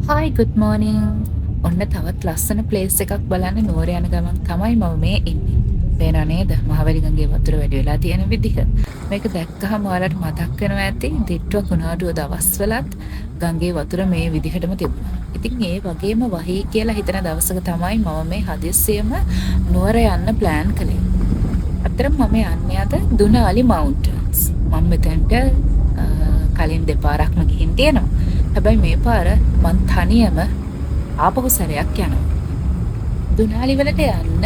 Hi good morning. ඔන්න තවත් ලස්සන ප්ලේස් එකක් බලන්න නුවර යන ගමන් තමයි මම මේ ඉන්නේ. පේනව නේද? මහවැලිගඟේ වතුර වැඩි වෙලා තියෙන විදිහ. මේක දැක්කහම ඔයාලට මතක් වෙනවා ඇති දිට්ටුව කුණාටුව දවස්වලත් ගඟේ වතුර මේ විදිහටම තිබුණා. ඉතින් ඒ වගේම වහී කියලා හිතන දවසක තමයි මම මේ හදිස්සියෙම නුවර යන්න ප්ලෑන් කළේ. අතරම මම යන්නේ අද දුනාලි මවුන්ටන්ස්. මම මෙතනට කලින් දෙපාරක්ම ගිහින් තියෙනවා. හැබැයි මේ පාර මං තනියම ආපහු සැරයක් යනවා. දුනාලි වලට යන්න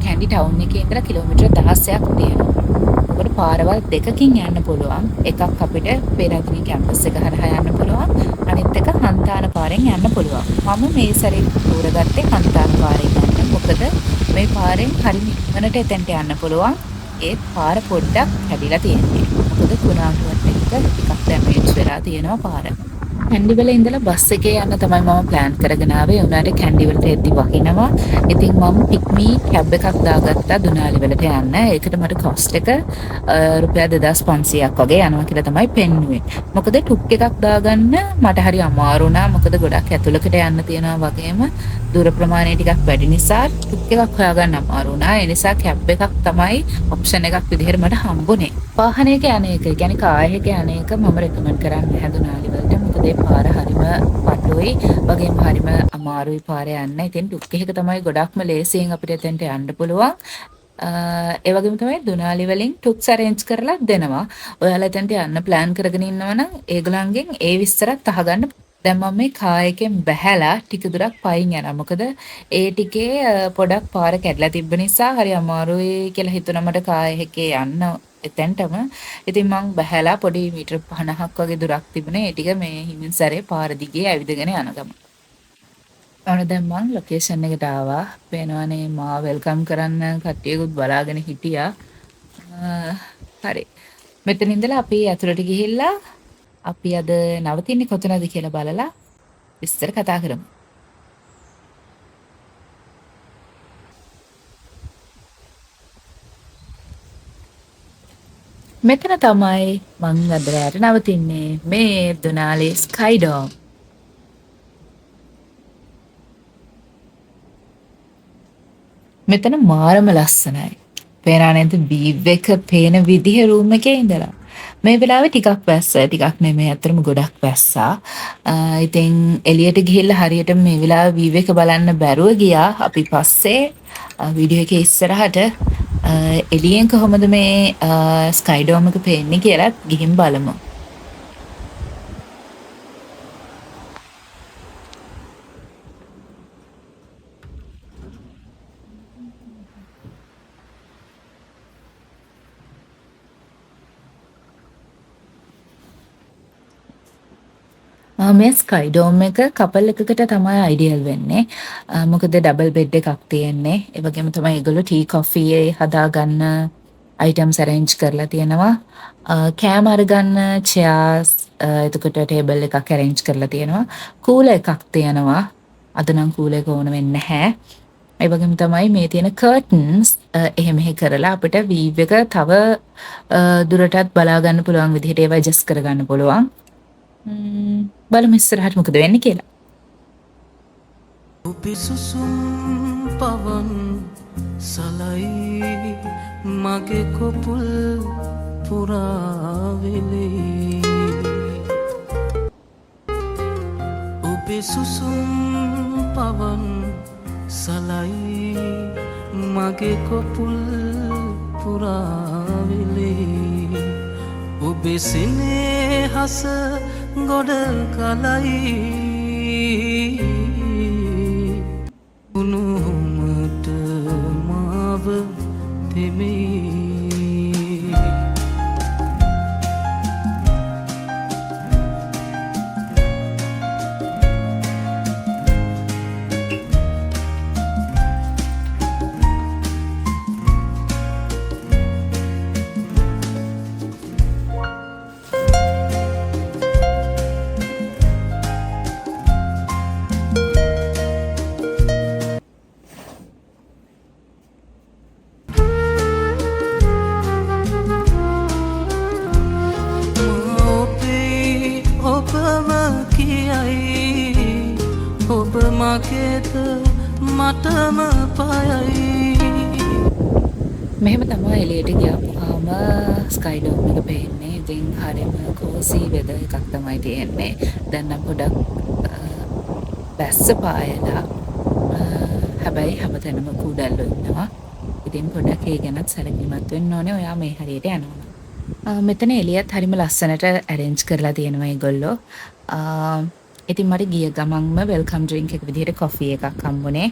කැන්ඩි ටවුන් එකේ ඉඳලා කිලෝමීටර් 16ක් තියෙනවා. මොකද පාරවල් දෙකකින් යන්න පුළුවන්. එකක් අපිට පේරාදෙණි කැම්පස් එක හරහා යන්න පුළුවන්. අනිත් එක හන්තාන පාරෙන් යන්න පුළුවන්. මම මේ සැරේ තෝරගත්තේ හන්තාන පාරෙන් යන්න. මොකද මේ පාරෙන් හරිම ඉක්මනට එතෙන්ට යන්න පුළුවන්. ඒත් පාර පොඩ්ඩක් හැදිලා තියෙන්නේ. මොකද කුණාටුවත් එක්ක ටිකක් ඩැමේජ් වෙලා තියෙනවා පාර. කැන්ඩිවල ඉඳලා බස් එකේ යන්න තමයි මම ප්ලෑන් කරගෙන ආවේ. උනාට කැන්ඩිවලට එද්දි වහිනවා. ඉතින් මම පික්මී කැබ් එකක් දාගත්තා දුනාලි වලට යන්න. ඒකට මට කොස්ට් එක රුපියල් 2500ක් වගේ යනවා කියලා තමයි පෙන්නුවේ. මොකද ටුක් එකක් දාගන්න මට හරි අමාරු වුණා. මොකද ගොඩක් ඇතුළකට යන්න තියෙනවා වගේම දුර ප්‍රමාණය ටිකක් වැඩි නිසා ටුක් එකක් හොයාගන්න අමාරු වුණා. ඒ නිසා කැබ් එකක් තමයි ඔප්ෂන් එකක් විදිහට මට හම්බුනේ. වාහනයක යන එක, කියන්නේ කාර් එකක යන එක මම රෙකමන්ඩ් කරන්නේ නැහැ දුනාලි වලට. මොකද ඒ පාර හරිම පටුයි, වගේම හරිම අමාරුයි පාර යන්න. ඉතින් ටුක් එකක තමයි ගොඩක්ම ලේසියෙන් අපිට එතෙන්ට යන්න පුළුවන්. ඒ වගේම තමයි දුනාලි වලින් ටුක්ස් අරේන්ජ් කරලා දෙනවා. ඔයාලා එතෙන්ට යන්න ප්ලෑන් කරගෙන ඉන්නවනම් ඒගොල්ලන්ගෙන් ඒ විස්තරත් අහගන්න. දැන් මම මේ කා එකෙන් බැහැලා ටික දුරක් පයින් යනවා. මොකද ඒ ටිකේ පොඩක් පාර කැඩලා තිබ්බ නිසා හරි අමාරුයි කියලා හිතුණා මට කා එකේ යන්න එතෙන්ටම. ඉතින් මං බැහැලා පොඩි මීටර් 50ක් වගේ දුරක් තිබුණේ. ඒ ටික මේ හිමින් සැරේ පාර දිගේ ඇවිදගෙන යන ගම. ඔන්න දැන් මං ලොකේෂන් එකට ආවා. පේනවනේ මා වෙල්කම් කරන්න කට්ටියකුත් බලාගෙන හිටියා. හරි. මෙතන ඉඳලා අපි ඇතුළට ගිහිල්ලා අපි අද නවතින්නේ කොතනද කියලා බලලා විස්තර කතා කරමු. මෙතන තමයි මං අද රැට නවතින්නේ. මේ දුනාලි ස්කයිඩෝම්. මෙතන මාරම ලස්සනයි. පේනා නේද වීව් එක පේන විදිහ රූම් එකේ ඉඳලා. මේ වෙලාවේ ටිකක් වැස්සා, ටිකක් නෙමෙයි අතරම ගොඩක් වැස්සා. ඉතින් එළියට ගිහිල්ලා හරියට මේ වෙලාවේ වීව් එක බලන්න බැරුව ගියා. අපි පස්සේ වීඩියෝ එකේ ඉස්සරහට එළියෙන් කොහොමද මේ ස්කයිඩෝම් එක පේන්නේ කියලා ගිහින් බලමු. මේ ස්කයිඩෝම් එක කපල් එකකට තමයි අයිඩියල් වෙන්නේ. මොකද ඩබල් බෙඩ් එකක් තියෙන්නේ. ඒ වගේම තමයි ඒගොල්ලෝ ටී කොෆි හදාගන්න අයිටම්ස් අරේන්ජ් කරලා තියෙනවා. කෑම අරගන්න චෙයාර්ස්, එතකොට ටේබල් එකක් අරේන්ජ් කරලා තියෙනවා. කූලර් එකක් තියෙනවා. අද නම් කූලර් එක ඕන වෙන්නේ නැහැ. ඒ වගේම තමයි මේ තියෙන කර්ටන්ස් එහෙම කරලා අපිට වීව් එක තව දුරටත් බලා ගන්න පුළුවන් විදිහට ඒවා ඇඩ්ජස්ට් කරගන්න පුළුවන්. බලමු ඉස්සරහට මොකද වෙන්නේ කියලා. ඔබේ සුසුම් පවන් සලයි මගේ කොපුල් පුරාවෙලේ. ඔබේ සුසුම් පවන් සලයි මගේ කොපුල් පුරාවෙලේ. ඔබේ සෙනෙහස ගොඩ කලයි උනුමට මාව තෙමේ. මගේද මටම පයයි මෙහෙම තමයි එළියට ගියාම ස්කයිඩෝම් එක පේන්නේ. ඉතින් හරියම කෝසි වෙදර් එකක් තමයි තියෙන්නේ. දැන් නම් පොඩක් බැස්ස පායලා හැබැයි හැමතැනම කුඩල්ලෝ ඉන්නවා. ඉතින් පොඩක් ඒ ගැනත් සැලකිලිමත් වෙන්න ඕනේ ඔයා මේ හරියට යනවා. මෙතන එළියත් හරිම ලස්සනට ඇරේන්ජ් කරලා තියෙනවා ඒගොල්ලෝ. ඉතින් මට ගිය ගමන්ම වෙල්කම් ඩ්‍රින්ක් එක විදිහට කොෆි එකක් හම්බුනේ.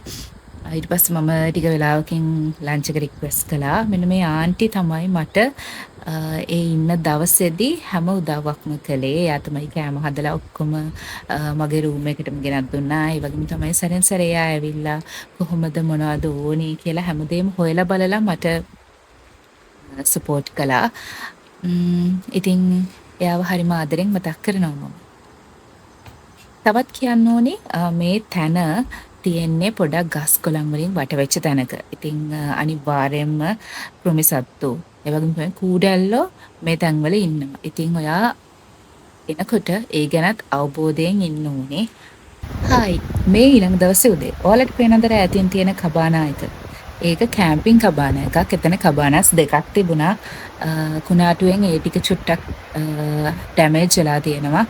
ඊට පස්සේ මම ටික වෙලාවකින් ලන්ච් එක රික්වෙස්ට් කළා. මෙන්න මේ ආන්ටි තමයි මට ඒ ඉන්න දවසේදී හැම උදව්වක්ම කළේ. එයා තමයි කෑම හදලා ඔක්කොම මගේ රූම් එකටම ගෙනත් දුන්නා. ඒ වගේම තමයි සැරෙන් සැරේ එයා ඇවිල්ලා කොහොමද මොනවද ඕනේ කියලා හැමදේම හොයලා බලලා මට සපෝට් කළා. ඉතින් එයාව හරිම ආදරෙන් මතක් කරනවා මම. තවත් කියන්න ඕනේ මේ තැන තියෙන්නේ පොඩක් ගස් කොළන් වලින් වටවෙච්ච තැනක. ඉතින් අනිවාර්යයෙන්ම ප්‍රොමිසත්තු ඒ වගේම කූඩැල්ලෝ මේ තැන්වල ඉන්නවා. ඉතින් ඔයා එනකොට ඒ ගැනත් අවබෝධයෙන් ඉන්න ඕනේ. හායි මේ ඊළඟ දවසේ උදේ ඔයාලට පේනදර ඈතින් තියෙන කබානා එක. ඒක කැම්පින් කබානා එකක්. එතන කබානස් දෙකක් තිබුණා. කුණාටුවෙන් ඒ ටික චුට්ටක් ඩැමේජ් වෙලා තියෙනවා.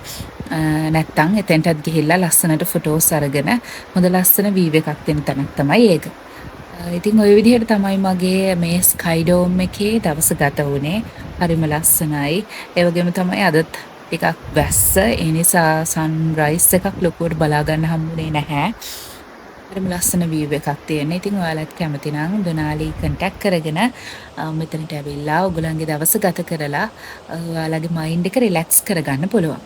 නැත්තම් එතෙන්ටත් ගිහිල්ලා ලස්සනට ෆොටෝස් අරගෙන හොඳ ලස්සන වීව් එකක් දෙන තැනක් තමයි ඒක. ඉතින් ওই විදිහට තමයි මගේ මේ ස්කයිඩෝම් එකේ දවස ගත වුණේ. හරිම ලස්සනයි. ඒ වගේම තමයි අදත් ටිකක් වැස්ස. ඒ නිසා සන්රයිස් එකක් ලොකුවට බලා ගන්න හම්බුනේ නැහැ. හරිම ලස්සන වීව් එකක් තියෙන. ඉතින් ඔයාලත් කැමති නම් දොනාලි කන්ටැක්ට් කරගෙන මෙතනට ඇවිල්ලා ඔයගොල්ලන්ගේ දවස ගත කරලා ඔයාලගේ මයින්ඩ් එක රිලැක්ස් කරගන්න පුළුවන්.